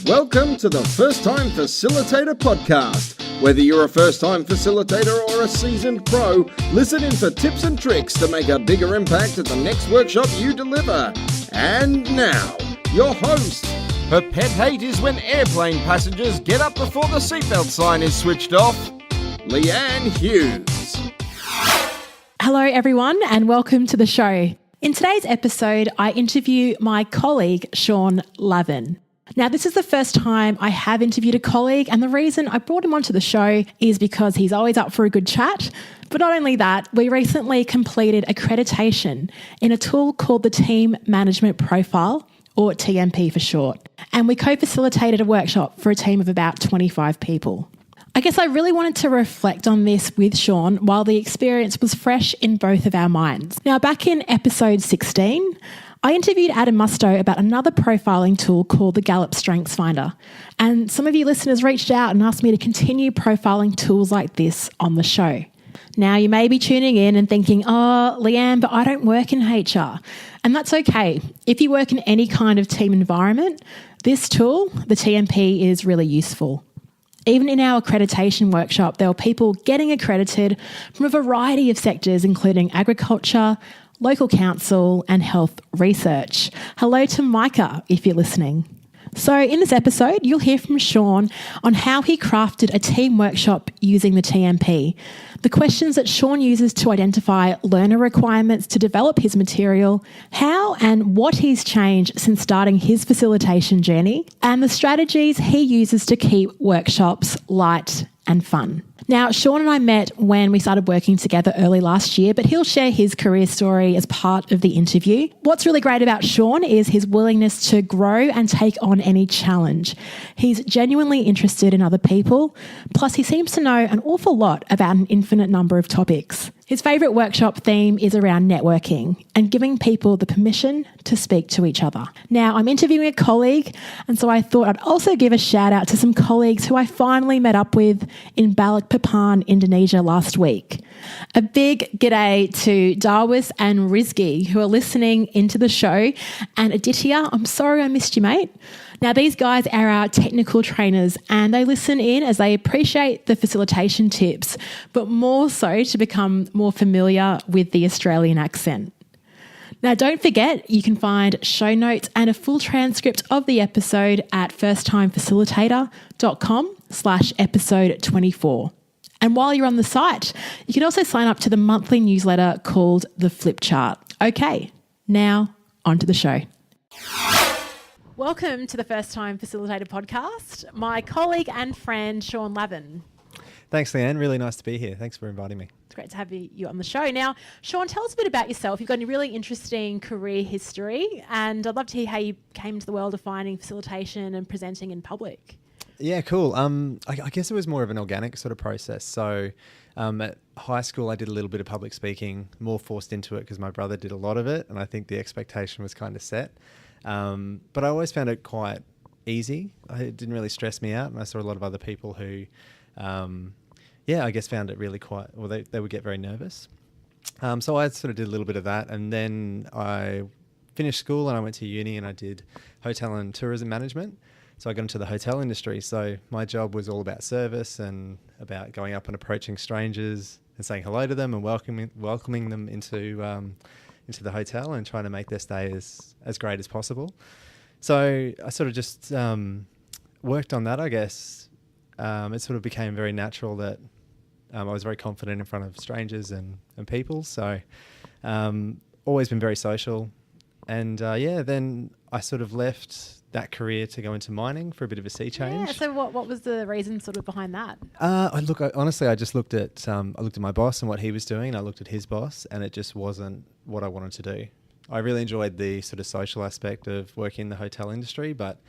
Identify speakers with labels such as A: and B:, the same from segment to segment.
A: Welcome to the First Time Facilitator podcast. Whether you're a first-time facilitator or a seasoned pro, listen in for tips and tricks to make a bigger impact at the next workshop you deliver. And now, your host.
B: Her pet hate is when airplane passengers get up before the seatbelt sign is switched off.
A: Leanne Hughes.
C: Hello everyone and welcome to the show. In today's episode, I interview my colleague, Sean Lavin. Now, this is the first time I have interviewed a colleague, and the reason I brought him onto the show is because he's always up for a good chat. But not only that, we recently completed accreditation in a tool called the Team Management Profile, or TMP for short, and we co-facilitated a workshop for a team of about 25 people. I guess I really wanted to reflect on this with Sean while the experience was fresh in both of our minds. Now, back in episode 16, I interviewed Adam Musto about another profiling tool called the Gallup Strengths Finder. And some of you listeners reached out and asked me to continue profiling tools like this on the show. Now, you may be tuning in and thinking, oh, Leanne, but I don't work in HR. And that's okay. If you work in any kind of team environment, this tool, the TMP, is really useful. Even in our accreditation workshop, there were people getting accredited from a variety of sectors, including agriculture, local council, and health research. Hello to Micah, if you're listening. So in this episode, you'll hear from Sean on how he crafted a team workshop using the TMP, the questions that Sean uses to identify learner requirements to develop his material, how and what he's changed since starting his facilitation journey, and the strategies he uses to keep workshops light and fun. Now, Sean and I met when we started working together early last year, but he'll share his career story as part of the interview. What's really great about Sean is his willingness to grow and take on any challenge. He's genuinely interested in other people, plus he seems to know an awful lot about an infinite number of topics. His favourite workshop theme is around networking and giving people the permission to speak to each other. Now, I'm interviewing a colleague, and so I thought I'd also give a shout out to some colleagues who I finally met up with in Balikpapan, Indonesia last week. A big g'day to Darwis and Rizki who are listening into the show, and Aditya, I'm sorry I missed you, mate. Now, these guys are our technical trainers and they listen in as they appreciate the facilitation tips, but more so to become more familiar with the Australian accent. Now, don't forget, you can find show notes and a full transcript of the episode at firsttimefacilitator.com/episode 24. And while you're on the site, you can also sign up to the monthly newsletter called The Flip Chart. Okay, now on to the show. Welcome to the First Time Facilitator podcast. My colleague and friend, Sean Lavin.
D: Thanks, Leanne. Really nice to be here. Thanks for inviting me.
C: It's great to have you on the show. Now, Sean, tell us a bit about yourself. You've got a really interesting career history, and I'd love to hear how you came to the world of finding facilitation and presenting in public.
D: Yeah, cool. I guess it was more of an organic sort of process. So at high school, I did a little bit of public speaking, more forced into it because my brother did a lot of it, and I think the expectation was kind of set. But I always found it quite easy. It didn't really stress me out, and I saw a lot of other people who, I guess found it really they would get very nervous. So I sort of did a little bit of that, and then I finished school and I went to uni and I did hotel and tourism management. So I got into the hotel industry. So my job was all about service and about going up and approaching strangers and saying hello to them and welcoming them into the hotel and trying to make their stay as great as possible. So I sort of just worked on that, I guess. It sort of became very natural that I was very confident in front of strangers and people. So always been very social. And then I sort of left that career to go into mining for a bit of a sea change.
C: Yeah, so what was the reason sort of behind that?
D: Honestly, I just looked at my boss and what he was doing. I looked at his boss, and it just wasn't what I wanted to do. I really enjoyed the sort of social aspect of working in the hotel industry, but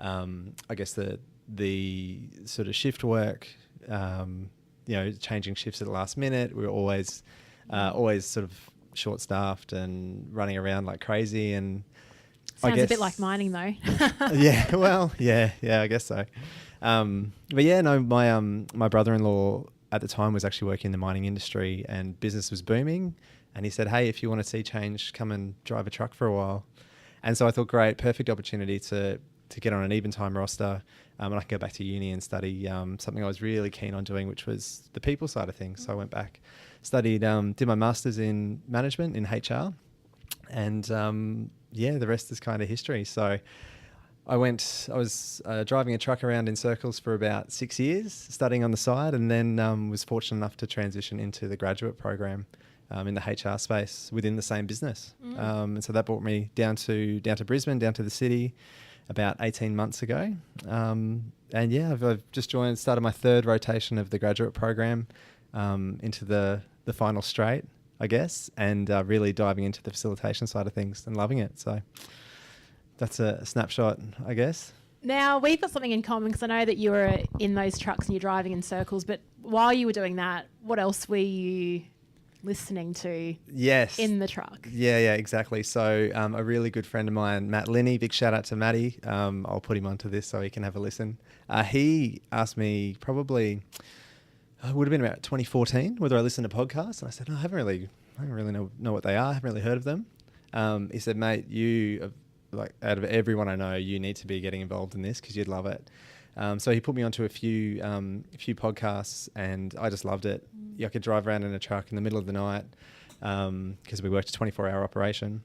D: I guess the sort of shift work, changing shifts at the last minute. We were always sort of short-staffed and running around like crazy, and
C: sounds a bit like mining though.
D: I guess so. My brother-in-law at the time was actually working in the mining industry and business was booming, and he said, hey, if you want to see change, come and drive a truck for a while. And so I thought, great, perfect opportunity to to get on an even time roster, and I could go back to uni and study something I was really keen on doing, which was the people side of things. So I went back, studied, did my master's in management in HR, and the rest is kind of history. So I was driving a truck around in circles for about 6 years, studying on the side, and then was fortunate enough to transition into the graduate program in the HR space within the same business. And so that brought me down to Brisbane, down to the city about 18 months ago. I've just started my third rotation of the graduate program into the final straight, I guess, and really diving into the facilitation side of things and loving it. So that's a snapshot, I guess.
C: Now, we've got something in common because I know that you were in those trucks and you're driving in circles, but while you were doing that, what else were you listening to in the truck?
D: Yeah, exactly. So a really good friend of mine, Matt Linney, big shout out to Matty. I'll put him onto this so he can have a listen. He asked me probably, it would have been about 2014, whether I listened to podcasts. And I said, no, I don't really know what they are. I haven't really heard of them. He said, mate, you, like out of everyone I know, you need to be getting involved in this because you'd love it. So he put me onto a few podcasts, and I just loved it. I could drive around in a truck in the middle of the night because we worked a 24-hour operation.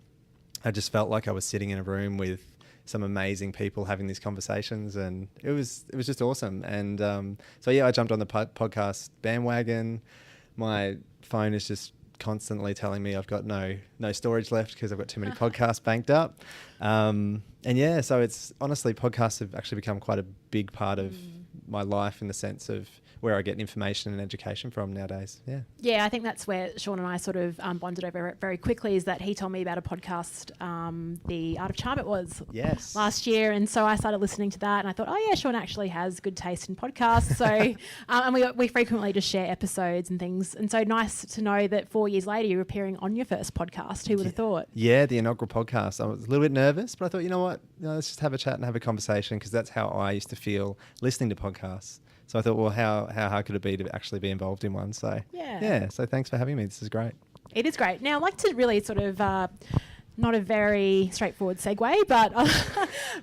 D: I just felt like I was sitting in a room with some amazing people having these conversations, and it was just awesome. And I jumped on the podcast bandwagon. My phone is just constantly telling me I've got no storage left because I've got too many podcasts banked up. So it's honestly, podcasts have actually become quite a big part of my life in the sense of where I get information and education from nowadays. Yeah,
C: I think that's where Sean and I sort of bonded over it very quickly, is that he told me about a podcast, The Art of Charm it was last year, and so I started listening to that and I thought, oh yeah, Sean actually has good taste in podcasts. So and we frequently just share episodes and things, and so nice to know that 4 years later you're appearing on your first podcast. Who would have thought?
D: Yeah, the inaugural podcast. I was a little bit nervous, but I thought, you know what, let's just have a chat and have a conversation, because that's how I used to feel listening to podcasts. So I thought, well, how hard could it be to actually be involved in one? So so thanks for having me. This is great.
C: It is great. Now, I'd like to really sort of, not a very straightforward segue, but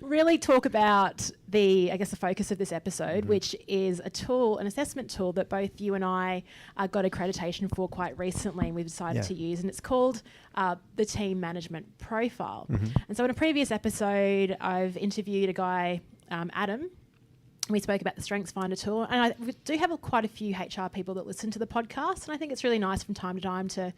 C: really talk about the focus of this episode, which is an assessment tool that both you and I got accreditation for quite recently, and we've decided to use, and it's called the Team Management Profile. And so in a previous episode, I've interviewed a guy, Adam. We spoke about the Strengths Finder tool, and we do have quite a few HR people that listen to the podcast, and I think it's really nice from time to time to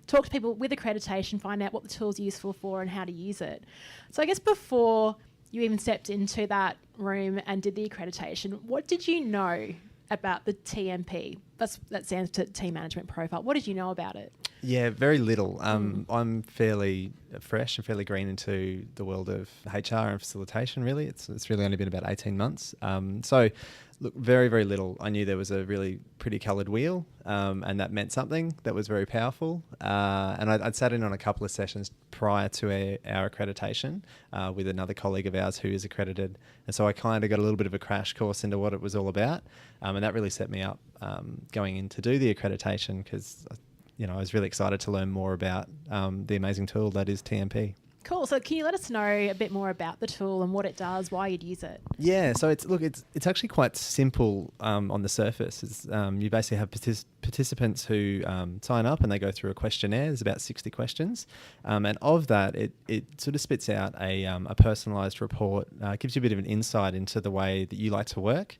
C: talk to people with accreditation, find out what the tool's useful for and how to use it. So I guess before you even stepped into that room and did the accreditation, what did you know about the TMP? That stands to Team Management Profile. What did you know about it?
D: Yeah, very little. I'm fairly fresh and fairly green into the world of HR and facilitation, really. It's really only been about 18 months. So, look, very, very little. I knew there was a really pretty coloured wheel, and that meant something that was very powerful. And I'd sat in on a couple of sessions prior to our accreditation with another colleague of ours who is accredited. And so I kind of got a little bit of a crash course into what it was all about. And that really set me up going in to do the accreditation, because I was really excited to learn more about the amazing tool that is TMP.
C: Cool. So can you let us know a bit more about the tool and what it does, why you'd use it?
D: Yeah. So it's actually quite simple on the surface. You basically have participants who sign up and they go through a questionnaire. There's about 60 questions. And of that, it sort of spits out a personalised report, gives you a bit of an insight into the way that you like to work.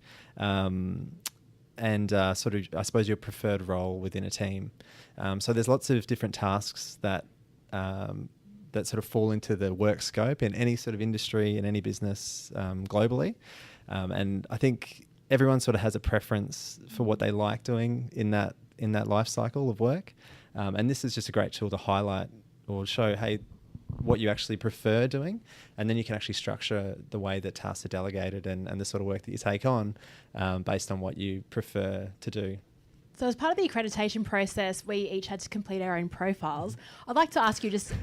D: And sort of, I suppose, your preferred role within a team. So there's lots of different tasks that sort of fall into the work scope in any sort of industry, in any business globally. And I think everyone sort of has a preference for what they like doing in that life cycle of work. And this is just a great tool to highlight or show, hey, what you actually prefer doing, and then you can actually structure the way that tasks are delegated and the sort of work that you take on based on what you prefer to do.
C: So as part of the accreditation process, we each had to complete our own profiles. I'd like to ask you just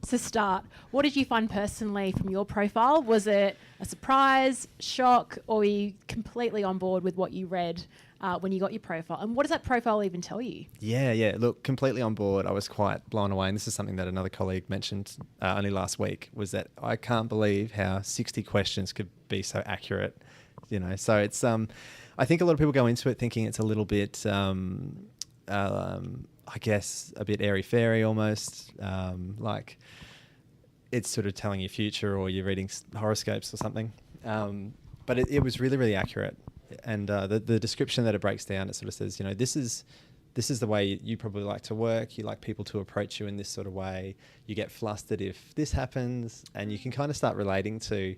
C: to start, what did you find personally from your profile? Was it a surprise, shock, or were you completely on board with what you read when you got your profile? And what does that profile even tell you?
D: Yeah. Look, completely on board. I was quite blown away. And this is something that another colleague mentioned only last week, was that I can't believe how 60 questions could be so accurate. So it's, I think a lot of people go into it thinking it's a little bit, I guess, a bit airy-fairy almost, like it's sort of telling your future or you're reading horoscopes or something. But it was really, really accurate. And the description that it breaks down, it sort of says, this is the way you probably like to work. You like people to approach you in this sort of way. You get flustered if this happens, and you can kind of start relating to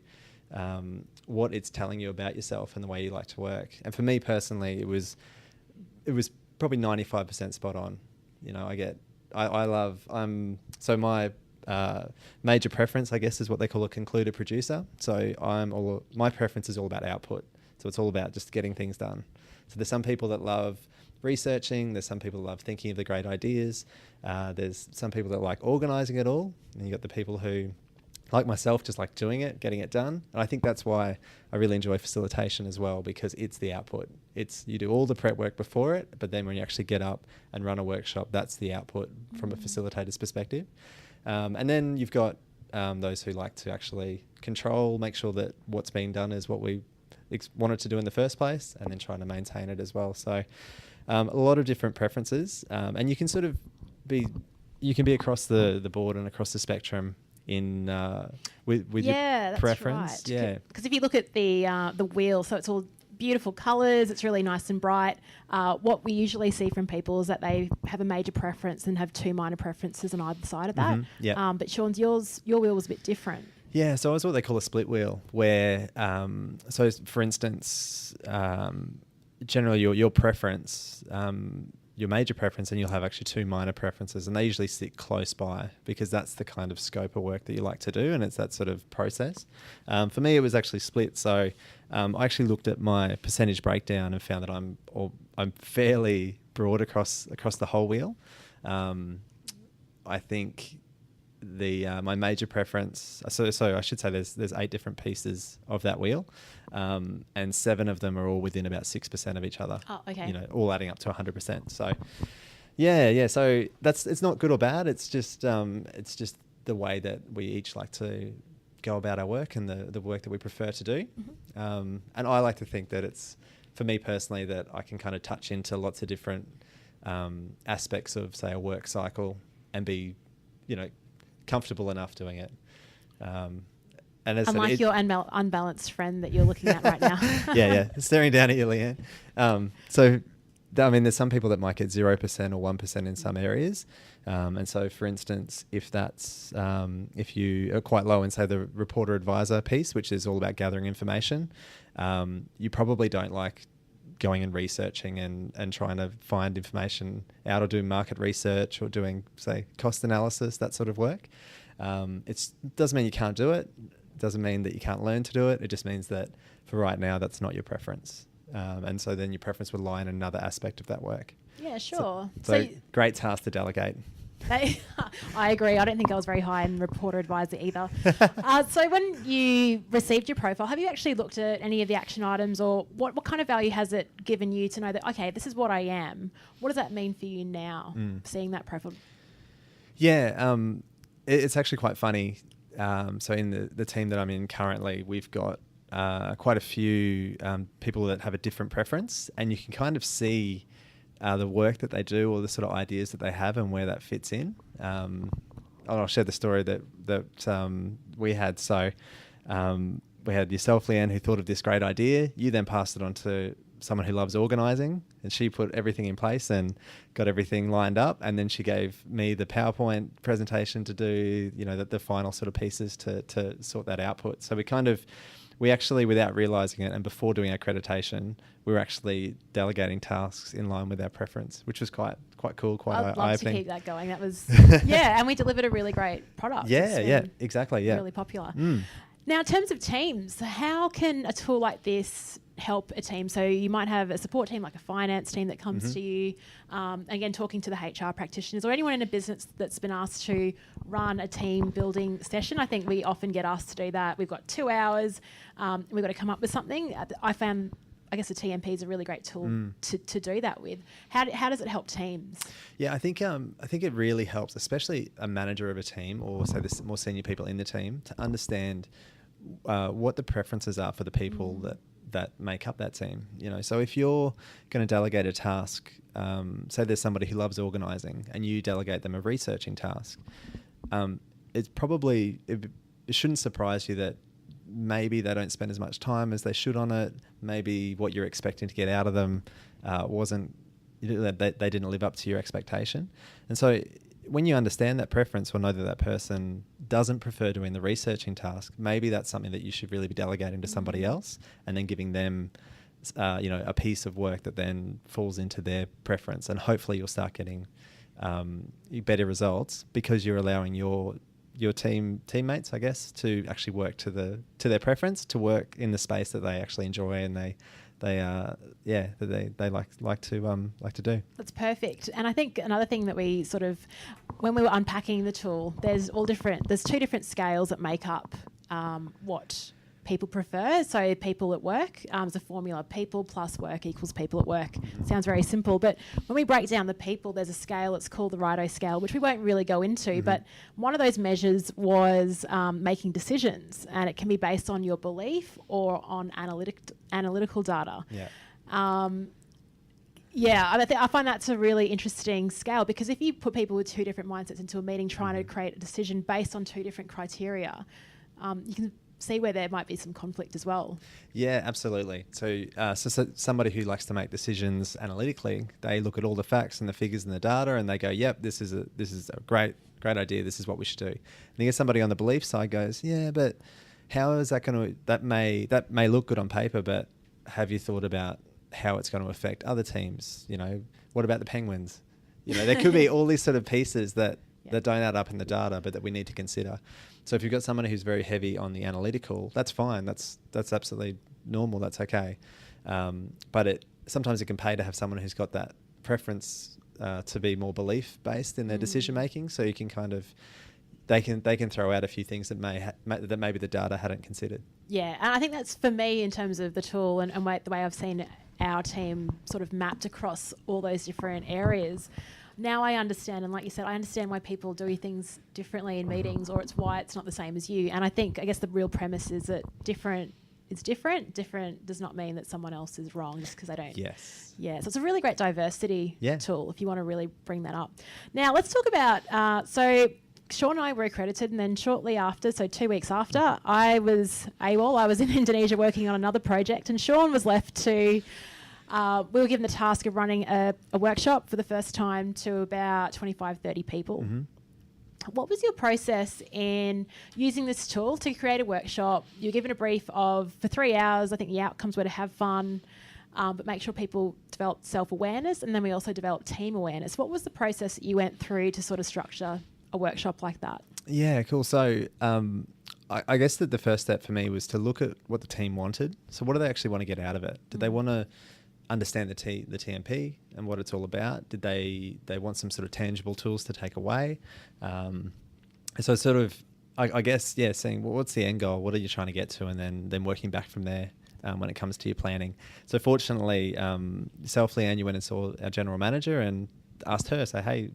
D: what it's telling you about yourself and the way you like to work. And for me personally, it was probably 95% spot on. So my major preference, I guess, is what they call a concluded producer. So my preference is all about output. So it's all about just getting things done. So there's some people that love researching. There's some people that love thinking of the great ideas. There's some people that like organizing it all. And you got the people who, like myself, just like doing it, getting it done. And I think that's why I really enjoy facilitation as well, because it's the output. You do all the prep work before it, but then when you actually get up and run a workshop, that's the output from a facilitator's perspective. And then you've got those who like to actually control, make sure that what's being done is what we wanted to do in the first place, and then trying to maintain it as well. So a lot of different preferences, and you can sort of be across the board and across the spectrum in with your preference.
C: Right. Yeah, because if you look at the wheel, so it's all beautiful colours, it's really nice and bright. What we usually see from people is that they have a major preference and have two minor preferences on either side of that. But Sean's, your wheel was a bit different.
D: Yeah, so it's what they call a split wheel, where, so for instance, generally your preference, your major preference, and you'll have actually two minor preferences, and they usually sit close by because that's the kind of scope of work that you like to do, and it's that sort of process. For me, it was actually split. So I actually looked at my percentage breakdown and found that I'm fairly broad across the whole wheel. I think my major preference, so I should say there's 8 different pieces of that wheel, and 7 of them are all within about 6% of each other.
C: Oh, okay.
D: All adding up to 100%. So yeah. So it's not good or bad. It's just the way that we each like to go about our work and the work that we prefer to do. Mm-hmm. And I like to think that it's, for me personally, that I can kind of touch into lots of different aspects of, say, a work cycle and be, comfortable enough doing it. And as
C: unlike your unbalanced friend that you're looking at right now.
D: yeah, staring down at you, Leanne. There's some people that might get 0% or 1% in some areas. And so, for instance, if that's if you are quite low in, say, the reporter advisor piece, which is all about gathering information, you probably don't like going and researching and trying to find information out, or doing market research, or doing, say, cost analysis, that sort of work. It doesn't mean you can't do it. It doesn't mean that you can't learn to do it. It just means that for right now, that's not your preference. And so then your preference would lie in another aspect of that work.
C: Yeah, sure.
D: So great task to delegate.
C: I agree. I don't think I was very high in reporter advisor either. So when you received your profile, have you actually looked at any of the action items, or what kind of value has it given you to know that, okay, this is what I am? What does that mean for you now, seeing that profile?
D: Yeah, it's actually quite funny. So in the team that I'm in currently, we've got quite a few people that have a different preference, and you can kind of see the work that they do, or the sort of ideas that they have, and where that fits in. I'll share the story that we had. So we had yourself, Leanne, who thought of this great idea. You then passed it on to someone who loves organising, and she put everything in place and got everything lined up. And then she gave me the PowerPoint presentation to do, the final sort of pieces to sort that output. So we actually, without realising it, and before doing accreditation, we were actually delegating tasks in line with our preference, which was quite cool, quite eye-opening.
C: I'd love to keep that going. That was, and we delivered a really great product.
D: Yeah, exactly, yeah.
C: Really popular. Now, in terms of teams, how can a tool like this help a team? So you might have a support team, like a finance team that comes to you. Again, talking to the HR practitioners or anyone in a business that's been asked to run a team building session. I think we often get asked to do that. We've got 2 hours. We've got to come up with something. I guess a TMP is a really great tool to do that with. How does it help teams?
D: Yeah, I think it really helps, especially a manager of a team or say the more senior people in the team, to understand what the preferences are for the people that make up that team. So if you're going to delegate a task, say there's somebody who loves organising, and you delegate them a researching task, it shouldn't surprise you that maybe they don't spend as much time as they should on it. Maybe what you're expecting to get out of them they didn't live up to your expectation. And so when you understand that preference or know that person doesn't prefer doing the researching task, maybe that's something that you should really be delegating to somebody else and then giving them a piece of work that then falls into their preference. And hopefully you'll start getting better results because you're allowing your teammates, I guess, to actually work to their preference, to work in the space that they actually enjoy and they like to do.
C: That's perfect. And I think another thing that we sort of, when we were unpacking the tool, there's 2 different scales that make up what people prefer. So people at work is a formula. People plus work equals people at work. Sounds very simple. But when we break down the people, there's a scale. It's called the Righto scale, which we won't really go into. But one of those measures was making decisions. And it can be based on your belief or on analytical data.
D: Yeah.
C: I find that's a really interesting scale, because if you put people with 2 different mindsets into a meeting trying to create a decision based on 2 different criteria, you can see where there might be some conflict as well.
D: Yeah, absolutely. So somebody who likes to make decisions analytically, they look at all the facts and the figures and the data, and they go, "Yep, this is a great idea. This is what we should do." And you get somebody on the belief side goes, "Yeah, but how is that going to? That may look good on paper, but have you thought about how it's going to affect other teams? What about the Penguins? There could be all these sort of pieces that don't add up in the data, but that we need to consider." So if you've got someone who's very heavy on the analytical, that's fine. That's absolutely normal. That's okay. But sometimes it can pay to have someone who's got that preference to be more belief based in their decision making. So you can they can throw out a few things that that maybe the data hadn't considered.
C: Yeah, and I think that's for me in terms of the tool and the way I've seen our team sort of mapped across all those different areas. Now I understand, and like you said, I understand why people do things differently in meetings, or it's why it's not the same as you. And I guess the real premise is that different is different. Different does not mean that someone else is wrong just because they don't.
D: Yes.
C: Yeah, so it's a really great diversity tool if you want to really bring that up. Now let's talk about, so Sean and I were accredited, and then shortly after, so 2 weeks after, I was AWOL. I was in Indonesia working on another project, and Sean was left to... we were given the task of running a workshop for the first time to about 25, 30 people. What was your process in using this tool to create a workshop? You were given a brief for 3 hours. I think the outcomes were to have fun, but make sure people developed self-awareness, and then we also developed team awareness. What was the process that you went through to sort of structure a workshop like that?
D: Yeah, cool. So I guess that the first step for me was to look at what the team wanted. So what do they actually want to get out of it? Did they want to understand the TMP and what it's all about? Did they want some sort of tangible tools to take away? So sort of, I guess, seeing what's the end goal? What are you trying to get to? And then working back from there when it comes to your planning. So fortunately, Leanne, you went and saw our general manager and asked her, say, hey,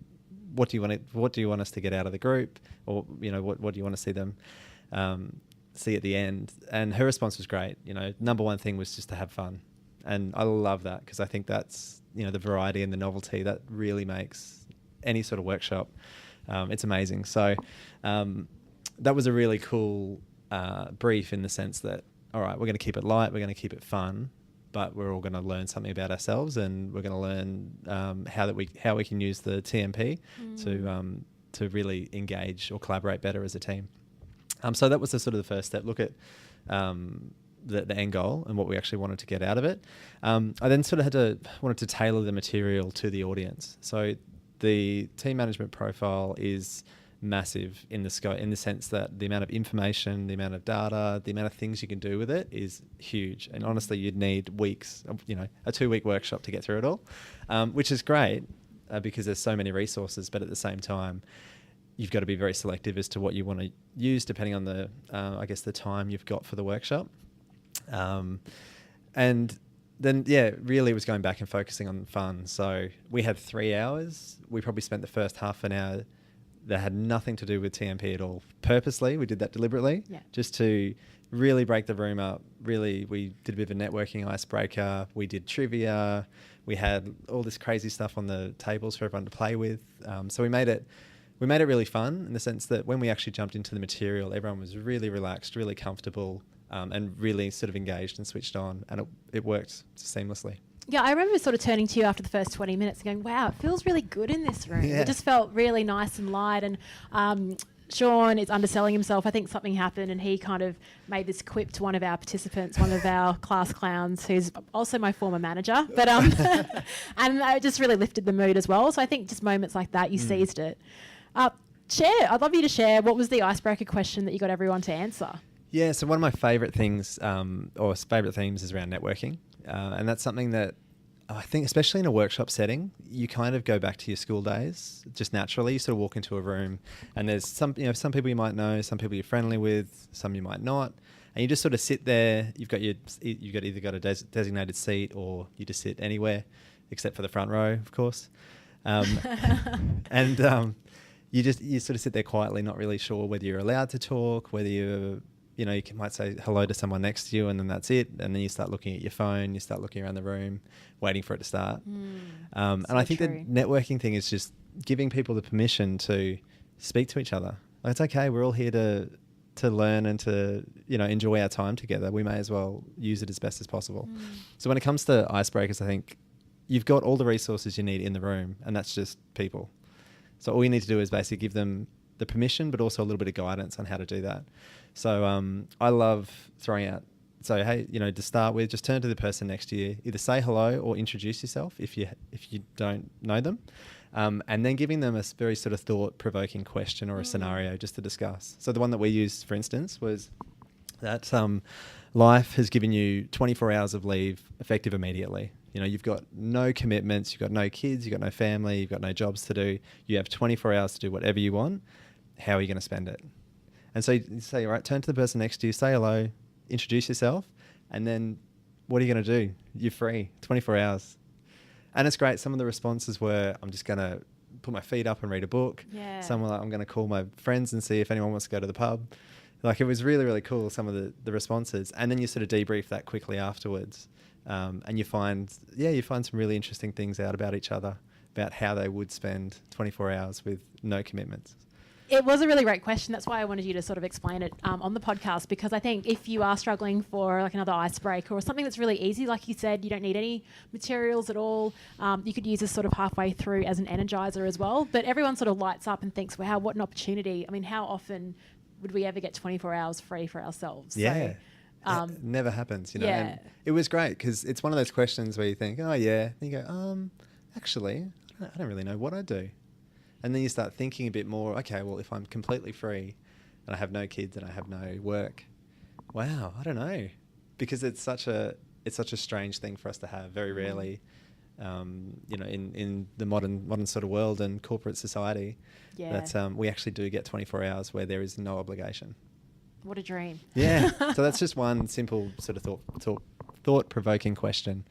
D: what do you want us to get out of the group? Or, what do you want to see them see at the end? And her response was great. Number one thing was just to have fun. And I love that, because I think that's, the variety and the novelty that really makes any sort of workshop. It's amazing. So that was a really cool brief, in the sense that, all right, we're going to keep it light, we're going to keep it fun, but we're all going to learn something about ourselves, and we're going to learn how we can use the TMP to really engage or collaborate better as a team. So that was the sort of the first step. Look at the end goal and what we actually wanted to get out of it. I then sort of wanted to tailor the material to the audience. So the team management profile is massive in the scope, in the sense that the amount of information, the amount of data, the amount of things you can do with it is huge. And honestly, you'd need weeks, a 2-week workshop to get through it all, which is great because there's so many resources. But at the same time, you've got to be very selective as to what you want to use, depending on the, the time you've got for the workshop. And then, really it was going back and focusing on fun. So we had 3 hours. We probably spent the first half an hour that had nothing to do with TMP at all. Purposely, we did that deliberately, just to really break the room up. Really, we did a bit of a networking icebreaker. We did trivia. We had all this crazy stuff on the tables for everyone to play with. So we made it really fun, in the sense that when we actually jumped into the material, everyone was really relaxed, really comfortable, and really sort of engaged and switched on, and it worked seamlessly.
C: Yeah, I remember sort of turning to you after the first 20 minutes and going, wow, it feels really good in this room.
D: Yeah.
C: It just felt really nice and light. And Sean is underselling himself. I think something happened and he kind of made this quip to one of our participants, one of our class clowns, who's also my former manager. But and it just really lifted the mood as well. So I think just moments like that, you seized it. I'd love you to share, what was the icebreaker question that you got everyone to answer?
D: Yeah, so one of my favourite things, or favourite themes, is around networking. And that's something that I think, especially in a workshop setting, you kind of go back to your school days just naturally. You sort of walk into a room and there's some people you might know, some people you're friendly with, some you might not. And you just sort of sit there. You've either got a designated seat, or you just sit anywhere except for the front row, of course. And you sort of sit there quietly, not really sure whether you're allowed to talk, whether you might say hello to someone next to you, and then that's it. And then you start looking at your phone, you start looking around the room, waiting for it to start. And I think the networking thing is just giving people the permission to speak to each other. Like, it's okay. We're all here to learn and to, enjoy our time together. We may as well use it as best as possible. So when it comes to icebreakers, I think you've got all the resources you need in the room, and that's just people. So all you need to do is basically give them the permission, but also a little bit of guidance on how to do that. So I love throwing out, so hey, to start with, just turn to the person next to you, either say hello or introduce yourself if you don't know them, and then giving them a very sort of thought-provoking question or a scenario just to discuss. So the one that we used, for instance, was that life has given you 24 hours of leave effective immediately. You've got no commitments, you've got no kids, you've got no family, you've got no jobs to do. You have 24 hours to do whatever you want. How are you going to spend it? And so you say, all right, turn to the person next to you, say hello, introduce yourself, and then what are you going to do? You're free, 24 hours. And it's great. Some of the responses were, I'm just going to put my feet up and read a book.
C: Yeah.
D: Some were like, I'm going to call my friends and see if anyone wants to go to the pub. Like, it was really, really cool, some of the responses. And then you sort of debrief that quickly afterwards. And you find some really interesting things out about each other, about how they would spend 24 hours with no commitments.
C: It was a really great question. That's why I wanted you to sort of explain it on the podcast, because I think if you are struggling for like another icebreaker or something that's really easy, like you said, you don't need any materials at all. You could use this sort of halfway through as an energizer as well. But everyone sort of lights up and thinks, wow, what an opportunity. I mean, how often would we ever get 24 hours free for ourselves?
D: Yeah. It never happens,
C: Yeah.
D: And it was great because it's one of those questions where you think, oh, yeah. And you go, actually, I don't really know what I do. And then you start thinking a bit more, okay, well, if I'm completely free and I have no kids and I have no work, wow, I don't know. Because it's such a strange thing for us to have. Very rarely, in the modern sort of world and corporate society, that we actually do get 24 hours where there is no obligation.
C: What a dream.
D: Yeah. So that's just one simple sort of thought-provoking question.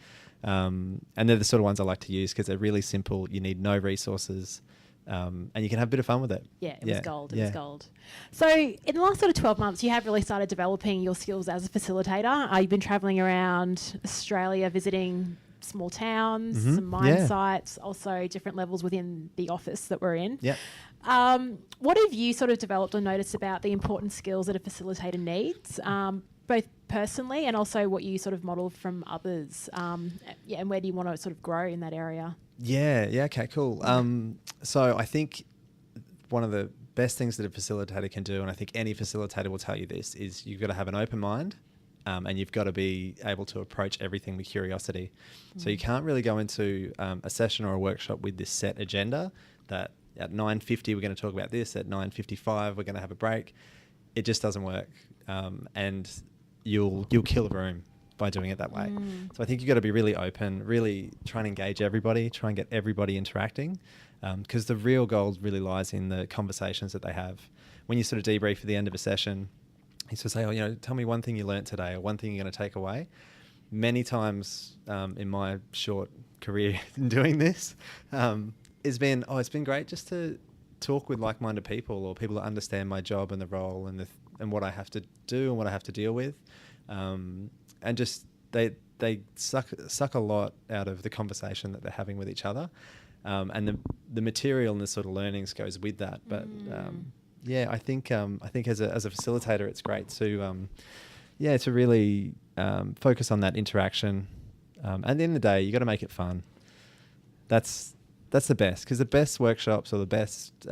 D: And they're the sort of ones I like to use because they're really simple. You need no resources. And you can have a bit of fun with it.
C: Yeah, it was gold. It was gold. So in the last sort of 12 months, you have really started developing your skills as a facilitator. You've been travelling around Australia, visiting small towns, some mine sites, also different levels within the office that we're in.
D: Yeah.
C: What have you sort of developed or noticed about the important skills that a facilitator needs, both personally and also what you sort of model from others? And where do you want to sort of grow in that area?
D: Yeah. Okay, cool. So I think one of the best things that a facilitator can do, and I think any facilitator will tell you this, is you've got to have an open mind. And you've got to be able to approach everything with curiosity. So you can't really go into a session or a workshop with this set agenda that at 9:50 we're going to talk about this, at 9:55 we're going to have a break. It just doesn't work, and you'll kill a room by doing it that way. So I think you've got to be really open, really try and engage everybody, try and get everybody interacting, because the real gold really lies in the conversations that they have. When you sort of debrief at the end of a session, you sort of say, oh, tell me one thing you learnt today or one thing you're going to take away. Many times in my short career in doing this, it's been great just to talk with like-minded people or people that understand my job and the role and what I have to do and what I have to deal with. And just they suck a lot out of the conversation that they're having with each other, and the material and the sort of learnings goes with that. But I think as a facilitator, it's great to really focus on that interaction. At the end of the day, you got to make it fun. That's the best, because the best workshops or the best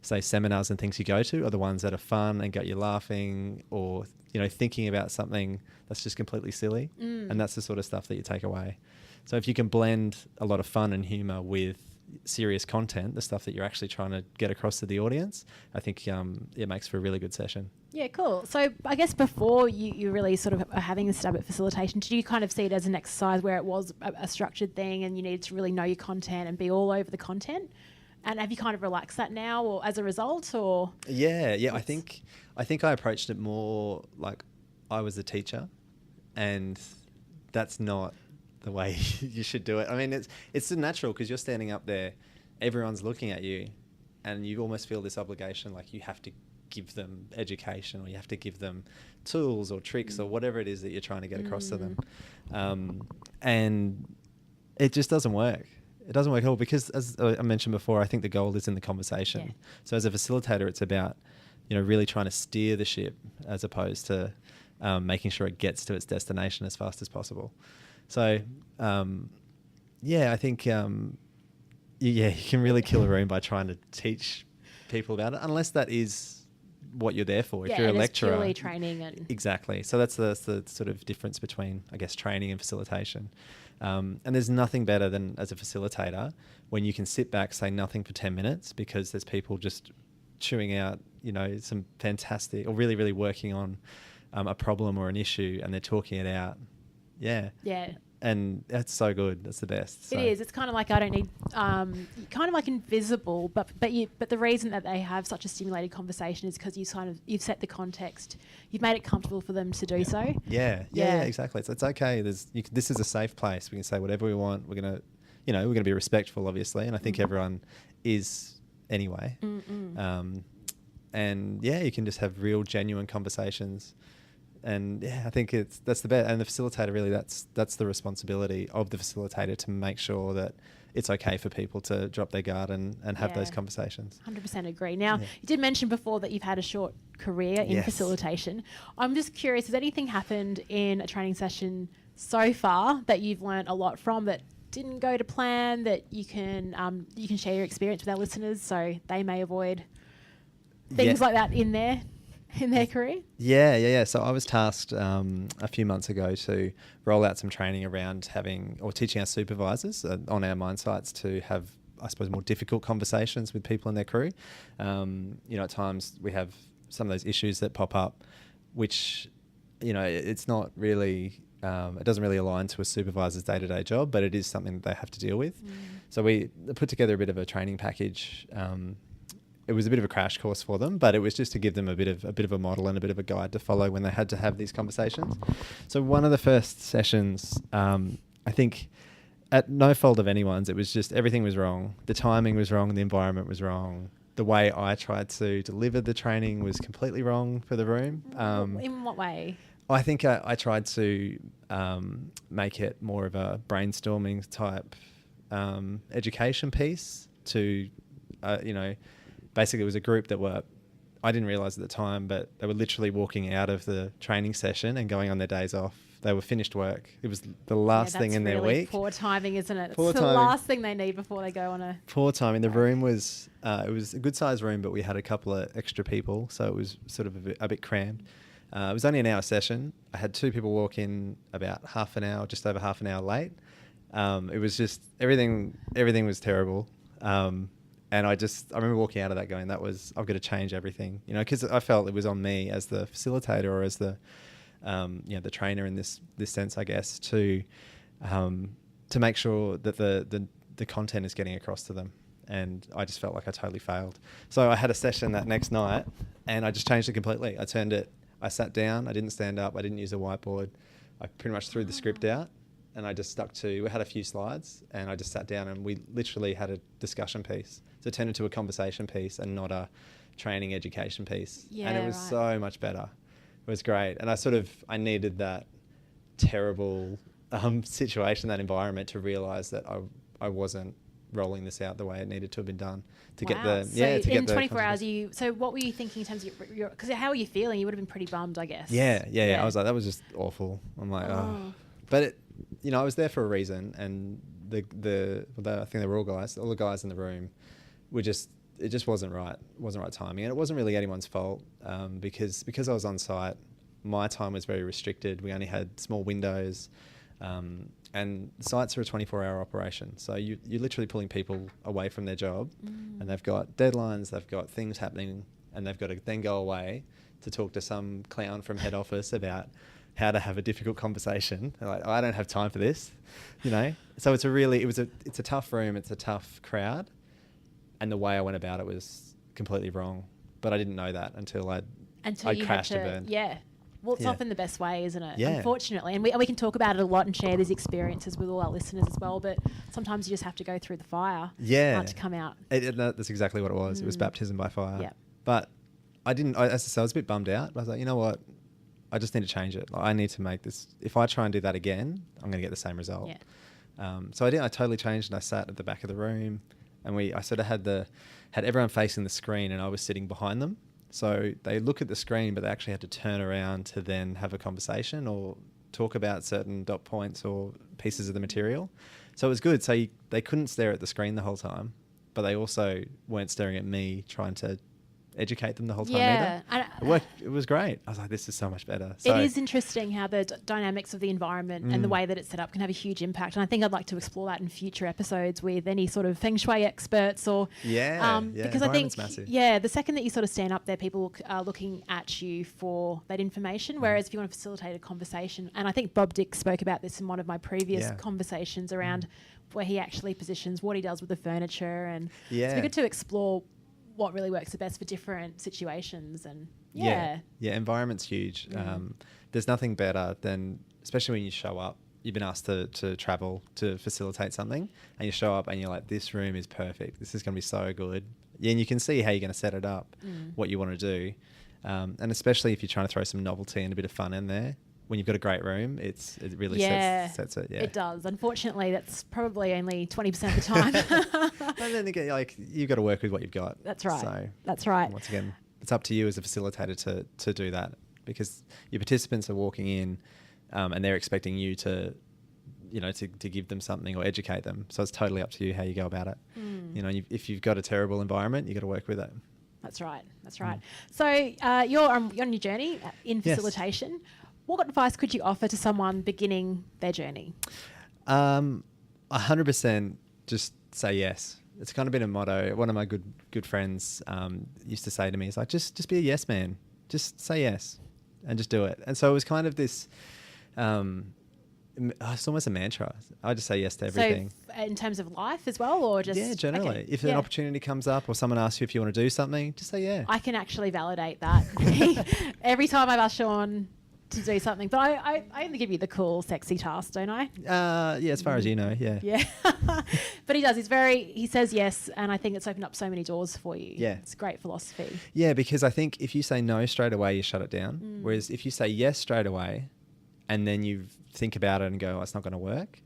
D: say seminars and things you go to are the ones that are fun and get you laughing, or thinking about something that's just completely silly, and that's the sort of stuff that you take away. So if you can blend a lot of fun and humor with serious content, the stuff that you're actually trying to get across to the audience, I think it makes for a really good session.
C: Yeah, cool. So I guess before you really sort of are having a stab at facilitation, did you kind of see it as an exercise where it was a structured thing and you needed to really know your content and be all over the content? And have you kind of relaxed that now, or as a result, or? Yeah. I think I approached it more like I was a teacher, and that's not the way you should do it. I mean, it's natural because you're standing up there, everyone's looking at you, and you almost feel this obligation, like you have to give them education, or you have to give them tools or tricks or whatever it is that you're trying to get across to them. And it just doesn't work. It doesn't work at all, because as I mentioned before, I think the gold is in the conversation. Yeah. So as a facilitator, it's about, really trying to steer the ship as opposed to making sure it gets to its destination as fast as possible. So, I think, you can really kill a room by trying to teach people about it, unless that is what you're there for. If you're a lecturer, purely training and
D: exactly. So that's the sort of difference between, I guess, training and facilitation. And there's nothing better than, as a facilitator, when you can sit back, say nothing for 10 minutes, because there's people just chewing out, some fantastic, or really, really working on a problem or an issue, and they're talking it out. Yeah. And that's so good. That's the best.
C: It is. It's kind of like, I don't need, kind of like invisible, but the reason that they have such a stimulated conversation is because you've set the context, you've made it comfortable for them to do so.
D: Yeah, exactly. So it's okay. This is a safe place. We can say whatever we want. We're gonna, we're gonna be respectful, obviously, and I think everyone is anyway. And you can just have real, genuine conversations. And I think that's the best. And the facilitator, really, that's the responsibility of the facilitator, to make sure that it's okay for people to drop their guard and have those conversations.
C: 100% agree. Now, you did mention before that you've had a short career in facilitation. I'm just curious, has anything happened in a training session so far that you've learned a lot from, that didn't go to plan, that you can share your experience with our listeners so they may avoid things like that in their career? Yeah.
D: So I was tasked a few months ago to roll out some training around teaching our supervisors on our mine sites to have, I suppose, more difficult conversations with people in their crew. At times we have some of those issues that pop up, which, it's not really, it doesn't really align to a supervisor's day-to-day job, but it is something that they have to deal with. So we put together a bit of a training package. It was a bit of a crash course for them, but it was just to give them a bit of a model and a bit of a guide to follow when they had to have these conversations. So one of the first sessions, I think, at no fault of anyone's, it was just everything was wrong. The timing was wrong. The environment was wrong. The way I tried to deliver the training was completely wrong for the room.
C: In what way?
D: I think I tried to make it more of a brainstorming type education piece to, basically, it was a group that I didn't realise at the time, but they were literally walking out of the training session and going on their days off. They were finished work. It was the last thing in their week.
C: Poor timing, isn't it? It's the last thing they need before they go on a...
D: Poor timing. The room was, it was a good sized room, but we had a couple of extra people, so it was sort of a bit crammed. It was only an hour session. I had 2 people walk in about just over half an hour late. It was just, everything was terrible. And I remember walking out of that going, I've got to change everything, because I felt it was on me as the facilitator or as the, the trainer in this sense, I guess, to make sure that the content is getting across to them. And I just felt like I totally failed. So I had a session that next night and I just changed it completely. I sat down, I didn't stand up, I didn't use a whiteboard. I pretty much threw the script out and I just we had a few slides and I just sat down and we literally had a discussion piece. So it turned into a conversation piece and not a training education piece.
C: Yeah,
D: and it was so much better. It was great. And I needed that terrible situation, that environment to realize that I wasn't rolling this out the way it needed to have been done to get the
C: in 24 hours so what were you thinking in terms of your because how were you feeling? You would have been pretty bummed, I guess.
D: Yeah. I was like, that was just awful. I'm like, oh. But I was there for a reason, and I think they were all the guys in the room were it just wasn't right timing, and it wasn't really anyone's fault, because I was on site, my time was very restricted. We only had small windows. And sites are a 24-hour operation. So you're literally pulling people away from their job, and they've got deadlines, they've got things happening, and they've got to then go away to talk to some clown from head office about how to have a difficult conversation. They're like, I don't have time for this, So it's a tough room, it's a tough crowd, and the way I went about it was completely wrong. But I didn't know that until I crashed and burned.
C: Yeah. Well, it's often the best way, isn't it?
D: Yeah.
C: Unfortunately. And we can talk about it a lot and share these experiences with all our listeners as well. But sometimes you just have to go through the fire to come out.
D: That's exactly what it was. It was baptism by fire.
C: Yeah.
D: But as I said, I was a bit bummed out. I was like, you know what? I just need to change it. Like, I need to make this. If I try and do that again, I'm going to get the same result.
C: Yeah.
D: So I did. I totally changed, and I sat at the back of the room, and I sort of had everyone facing the screen, and I was sitting behind them. So they look at the screen, but they actually had to turn around to then have a conversation or talk about certain dot points or pieces of the material. So it was good. So they couldn't stare at the screen the whole time, but they also weren't staring at me trying to educate them the whole time either. It was great. I was like, this is so much better. So
C: it is interesting how the dynamics of the environment and the way that it's set up can have a huge impact. And I think I'd like to explore that in future episodes with any sort of feng shui experts or because I think
D: massive.
C: The second that you sort of stand up there, people are looking at you for that information. Whereas if you want to facilitate a conversation, and I think Bob Dick spoke about this in one of my previous conversations around where he actually positions what he does with the furniture, and it's good to explore what really works the best for different situations. And
D: environment's huge. There's nothing better than, especially when you show up, you've been asked to travel to facilitate something, and you show up and you're like, this room is perfect, this is going to be so good. And you can see how you're going to set it up, what you want to do, and especially if you're trying to throw some novelty and a bit of fun in there. When you've got a great room, it really sets it. Yeah,
C: it does. Unfortunately, that's probably only 20% of the time.
D: But then again, you've got to work with what you've got.
C: That's right.
D: So
C: that's right.
D: Once again, it's up to you as a facilitator to do that, because your participants are walking in, and they're expecting you to give them something or educate them. So it's totally up to you how you go about it. If you've got a terrible environment, you've got to work with it.
C: That's right. So you're on your journey in facilitation. Yes. What advice could you offer to someone beginning their journey?
D: 100% just say yes. It's kind of been a motto. One of my good friends used to say to me, "It's like just be a yes man. Just say yes, and just do it." And so it was kind of this. It's almost a mantra. I just say yes to everything.
C: So in terms of life as well, or just
D: generally.
C: Okay.
D: If an opportunity comes up, or someone asks you if you want to do something, just say yeah.
C: I can actually validate that. Every time I've asked Sean to do something, but I only give you the cool, sexy task, don't I?
D: As far as you know, yeah.
C: Yeah. But he does. He says yes, and I think it's opened up so many doors for you.
D: Yeah.
C: It's great philosophy.
D: Yeah, because I think if you say no straight away, you shut it down. Whereas if you say yes straight away, and then you think about it and go, it's not going to work,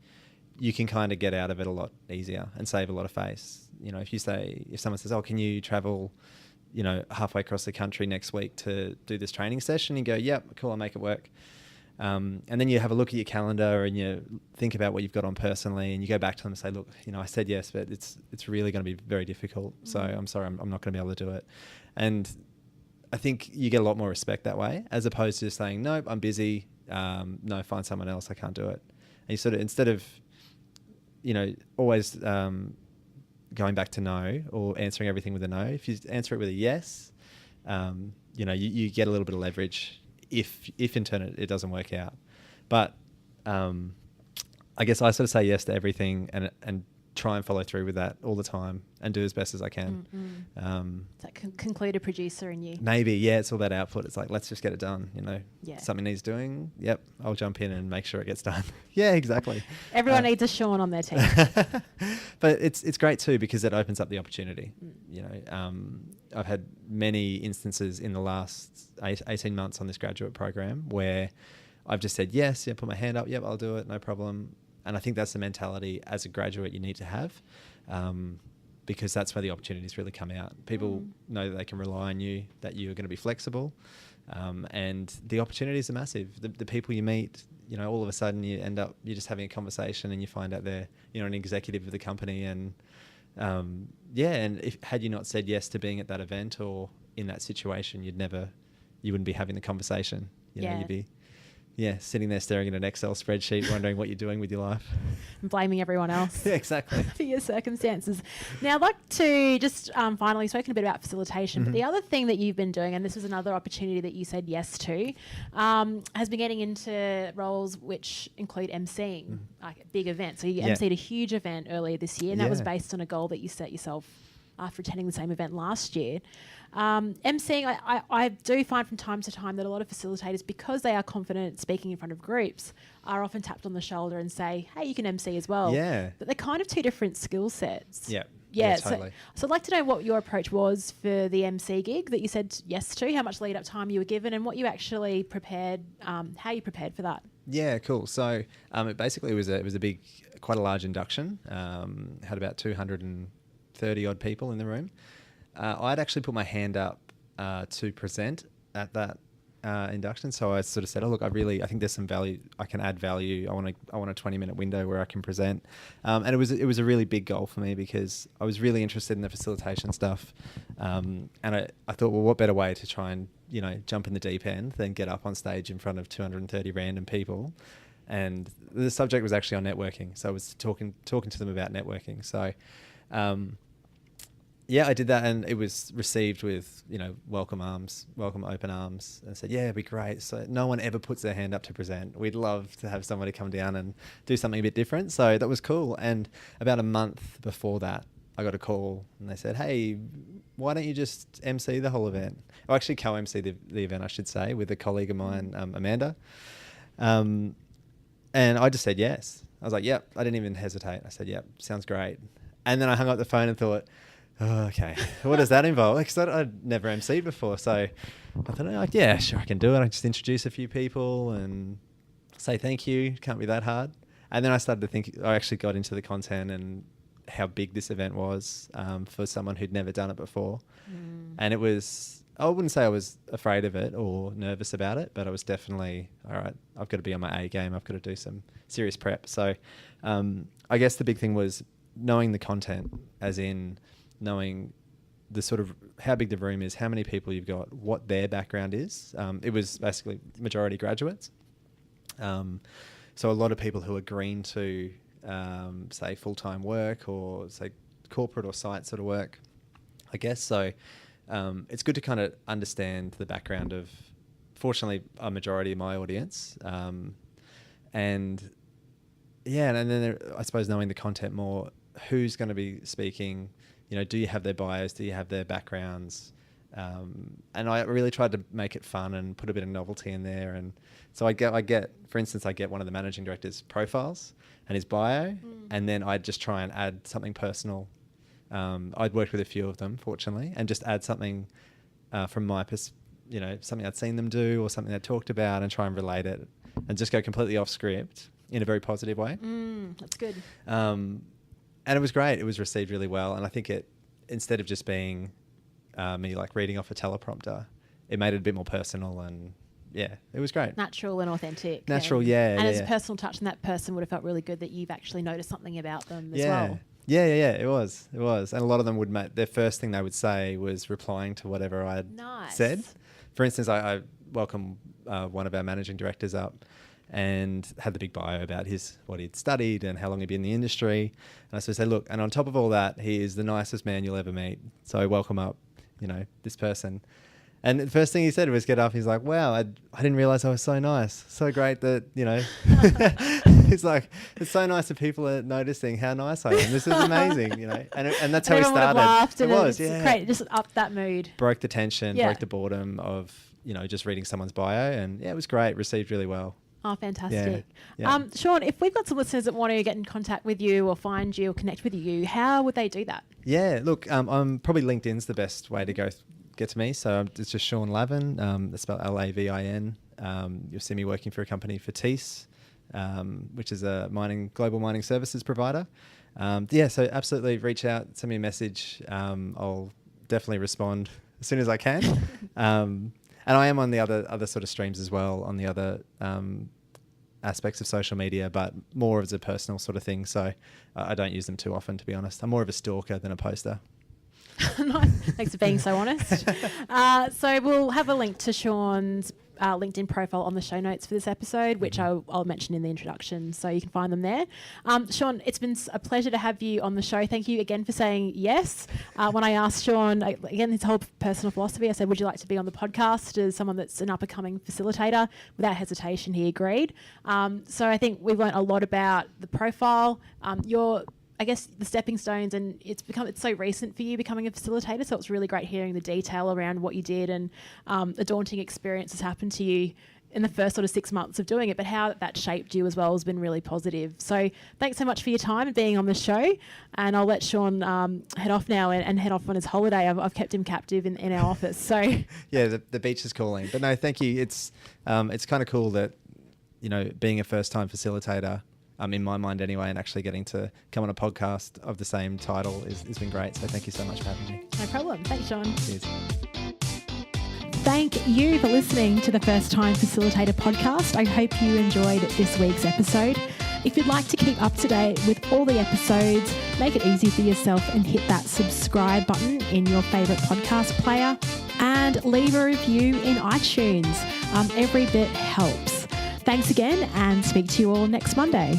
D: you can kind of get out of it a lot easier and save a lot of face. If someone says, can you travel halfway across the country next week to do this training session, and you go, yep, cool, I'll make it work. And then you have a look at your calendar and you think about what you've got on personally, and you go back to them and say, look, I said yes, but it's really going to be very difficult. So I'm sorry, I'm not going to be able to do it. And I think you get a lot more respect that way, as opposed to just saying, nope, I'm busy. No, find someone else. I can't do it. And you sort of, instead of, always going back to no or answering everything with a no. If you answer it with a yes, you get a little bit of leverage if in turn it doesn't work out. But I guess I sort of say yes to everything and try and follow through with that all the time and do as best as I can.
C: It's that concluded producer in you.
D: Maybe, yeah, it's all that output. It's like, let's just get it done,
C: Yeah.
D: Something needs doing. Yep, I'll jump in and make sure it gets done. Yeah, exactly.
C: Everyone needs a Sean on their team.
D: But it's great too because it opens up the opportunity. I've had many instances in the last 18 months on this graduate program where I've just said yes, put my hand up, yep, I'll do it, no problem. And I think that's the mentality as a graduate you need to have, because that's where the opportunities really come out. People know that they can rely on you, that you're going to be flexible, and the opportunities are massive. The people you meet, all of a sudden you're just having a conversation and you find out they're an executive of the company, and and had you not said yes to being at that event or in that situation, you wouldn't be having the conversation. You'd be sitting there staring at an Excel spreadsheet, wondering what you're doing with your life.
C: And blaming everyone else.
D: Yeah, exactly.
C: For your circumstances. Now, I'd like to just finally spoken a bit about facilitation, but the other thing that you've been doing, and this was another opportunity that you said yes to, has been getting into roles which include emceeing, like big events. So you emceed a huge event earlier this year, and that was based on a goal that you set yourself after attending the same event last year. emceeing, I do find from time to time that a lot of facilitators, because they are confident speaking in front of groups, are often tapped on the shoulder and say, hey, you can MC as well.
D: Yeah.
C: But they're kind of two different skill sets.
D: Yeah.
C: Yeah,
D: totally.
C: So I'd like to know what your approach was for the MC gig that you said yes to, how much lead up time you were given, and what you actually prepared, how you prepared for that.
D: Yeah, cool. So it basically was quite a large induction. Had about 230 odd people in the room. I'd actually put my hand up to present at that induction. So I sort of said, oh, look, I think there's some value. I can add value. I want a 20-minute window where I can present. And it was a really big goal for me because I was really interested in the facilitation stuff. And I thought, well, what better way to try and, jump in the deep end than get up on stage in front of 230 random people. And the subject was actually on networking. So I was talking to them about networking. So, yeah, I did that, and it was received with, welcome open arms, and said, yeah, it'd be great. So no one ever puts their hand up to present. We'd love to have somebody come down and do something a bit different. So that was cool. And about a month before that, I got a call, and they said, hey, why don't you just MC the whole event? Or actually co-MC the event, I should say, with a colleague of mine, Amanda. And I just said yes. I was like, yep. I didn't even hesitate. I said, yep, sounds great. And then I hung up the phone and thought, oh, okay, what does that involve? Because I'd never MC'd before. So I thought, yeah, sure, I can do it. I just introduce a few people and say thank you. Can't be that hard. And then I started to think, I actually got into the content and how big this event was for someone who'd never done it before. And it was, I wouldn't say I was afraid of it or nervous about it, but I was definitely, all right, I've got to be on my A game. I've got to do some serious prep. So I guess the big thing was knowing the content, as in knowing the sort of how big the room is, how many people you've got, what their background is. It was basically majority graduates. So a lot of people who are green to, say, full-time work or, say, corporate or site sort of work, I guess. So it's good to kind of understand the background of, fortunately, a majority of my audience. And then I suppose knowing the content more, who's going to be speaking, do you have their bios? Do you have their backgrounds? And I really tried to make it fun and put a bit of novelty in there. And so I get, for instance, one of the managing director's profiles and his bio, and then I'd just try and add something personal. I'd worked with a few of them, fortunately, and just add something from my something I'd seen them do or something they'd talked about, and try and relate it, and just go completely off script in a very positive way.
C: That's good.
D: And it was great. It was received really well. And I think instead of just being me reading off a teleprompter, it made it a bit more personal, and yeah, it was great.
C: Natural and authentic.
D: Natural, yeah.
C: And it's a personal touch, and that person would have felt really good that you've actually noticed something about them as well.
D: Yeah, it was. And a lot of them their first thing they would say was replying to whatever I had said. For instance, I welcomed one of our managing directors up, and had the big bio about what he'd studied and how long he'd been in the industry. And I sort of said, look, and on top of all that, he is the nicest man you'll ever meet. So welcome up, this person. And the first thing he said was get up. He's like, wow, I didn't realize I was so nice. So great that, he's like, it's so nice that people are noticing how nice I am. This is amazing, and that's how he started.
C: Laughed,
D: it was, yeah.
C: Great, just upped that mood.
D: Broke the tension, broke the boredom of, just reading someone's bio. And it was great. Received really well.
C: Oh, fantastic.
D: Yeah.
C: Sean, if we've got some listeners that want to get in contact with you or find you or connect with you, how would they do that?
D: Yeah, look, I'm probably LinkedIn's the best way to get to me. So it's just Sean Lavin. That's spelled Lavin. You'll see me working for a company, Fatis, which is a global mining services provider. So absolutely reach out, send me a message. I'll definitely respond as soon as I can. And I am on the other sort of streams as well, on the other aspects of social media, but more as a personal sort of thing. So I don't use them too often, to be honest. I'm more of a stalker than a poster.
C: Nice. Thanks for being so honest. So we'll have a link to Sean's LinkedIn profile on the show notes for this episode, which I'll mention in the introduction, so you can find them there. Sean, it's been a pleasure to have you on the show. Thank you again for saying yes. When I asked Sean, again, his whole personal philosophy, I said, would you like to be on the podcast as someone that's an up-and-coming facilitator? Without hesitation, he agreed. So I think we've learned a lot about the profile, the stepping stones, and it's so recent for you becoming a facilitator. So it's really great hearing the detail around what you did, and a daunting experience has happened to you in the first sort of 6 months of doing it, but how that shaped you as well has been really positive. So thanks so much for your time and being on the show. And I'll let Sean head off now and head off on his holiday. I've kept him captive in our office. So
D: yeah, the beach is calling. But no, thank you. It's kind of cool that, being a first-time facilitator, in my mind anyway, and actually getting to come on a podcast of the same title has been great. So thank you so much for having me.
C: No problem. Thanks, Sean.
D: Cheers.
C: Thank you for listening to the First Time Facilitator podcast. I hope you enjoyed this week's episode. If you'd like to keep up to date with all the episodes, make it easy for yourself and hit that subscribe button in your favourite podcast player and leave a review in iTunes. Every bit helps. Thanks again, and speak to you all next Monday.